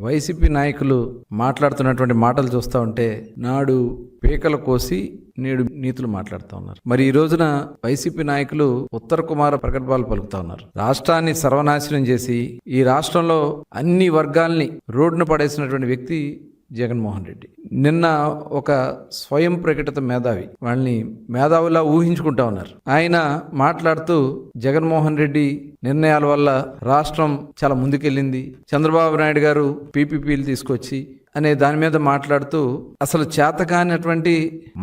YCP నాయకులు మాట్లాడుతున్నటువంటి మాటలు చూస్తూ ఉంటే నాడు పీకలు కోసి నేడు నీతులు మాట్లాడుతూ ఉన్నారు. మరి ఈ రోజున వైసీపీ నాయకులు ఉత్తర కుమార ప్రగల్భాలు పలుకుతా ఉన్నారు. రాష్ట్రాన్ని సర్వనాశనం చేసి ఈ రాష్ట్రంలో అన్ని వర్గాల్ని రోడ్డున పడేసినటువంటి వ్యక్తి జగన్మోహన్ రెడ్డి. నిన్న ఒక స్వయం ప్రకటిత మేధావి, వాళ్ళని మేధావులా ఊహించుకుంటా ఉన్నారు. ఆయన మాట్లాడుతూ జగన్మోహన్ రెడ్డి నిర్ణయాల వల్ల రాష్ట్రం చాలా ముందుకెళ్ళింది, చంద్రబాబు నాయుడు గారు పీపీపీలు తీసుకొచ్చి అనే దాని మీద మాట్లాడుతూ అసలు చేతకానటువంటి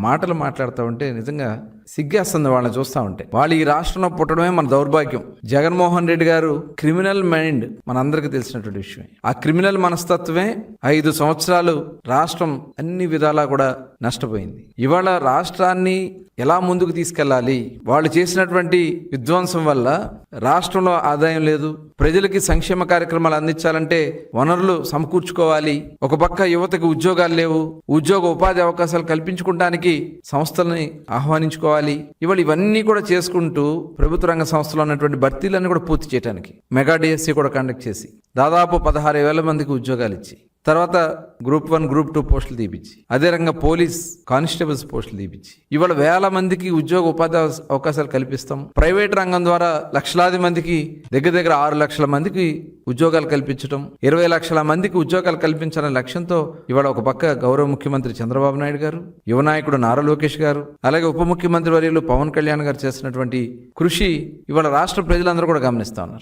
మాటలు మాట్లాడుతూ ఉంటే నిజంగా సిగ్గేస్తుంది వాళ్ళని చూస్తూ ఉంటే. వాళ్ళు ఈ రాష్ట్రంలో పుట్టడమే మన దౌర్భాగ్యం. జగన్మోహన్ రెడ్డి గారు క్రిమినల్ మైండ్ మనందరికీ తెలిసినటువంటి విషయమే. ఆ క్రిమినల్ మనస్తత్వమే 5 సంవత్సరాలు రాష్ట్రం అన్ని విధాలా కూడా నష్టపోయింది. ఇవాళ రాష్ట్రాన్ని ఎలా ముందుకు తీసుకెళ్లాలి, వాళ్ళు చేసినటువంటి విధ్వంసం వల్ల రాష్ట్రంలో ఆదాయం లేదు, ప్రజలకి సంక్షేమ కార్యక్రమాలు అందించాలంటే వనరులు సమకూర్చుకోవాలి, ఒక పక్క యువతకు ఉద్యోగాలు లేవు, ఉద్యోగ ఉపాధి అవకాశాలు కల్పించుకోవడానికి సంస్థలని ఆహ్వానించుకోవాలి. ఇవాళ ఇవన్నీ కూడా చేసుకుంటూ ప్రభుత్వ రంగ సంస్థలో ఉన్నటువంటి భర్తీలన్నీ కూడా పూర్తి చేయడానికి మెగా డిఎస్సి కూడా కండక్ట్ చేసి దాదాపు 16,000 మందికి ఉద్యోగాలు ఇచ్చి, తర్వాత గ్రూప్ 1 గ్రూప్ 2 పోస్టులు తీపిచ్చి, అదే రకంగా పోలీస్ కానిస్టేబుల్స్ పోస్టులు తీపిచ్చి ఇవాళ వేల మందికి ఉద్యోగ ఉపాధి అవకాశాలు కల్పిస్తాం. ప్రైవేట్ రంగం ద్వారా లక్షలాది మందికి దగ్గర 6 లక్షల మందికి ఉద్యోగాలు కల్పించడం, 20 లక్షల మందికి ఉద్యోగాలు కల్పించాలనే లక్ష్యంతో ఇవాళ ఒక పక్క గౌరవ ముఖ్యమంత్రి చంద్రబాబు నాయుడు గారు, యువ నాయకుడు నారా లోకేష్ గారు, అలాగే ఉప ముఖ్యమంత్రి వర్యులు పవన్ కళ్యాణ్ గారు చేసినటువంటి కృషి ఇవాళ రాష్ట్ర ప్రజలందరూ కూడా గమనిస్తా ఉన్నారు.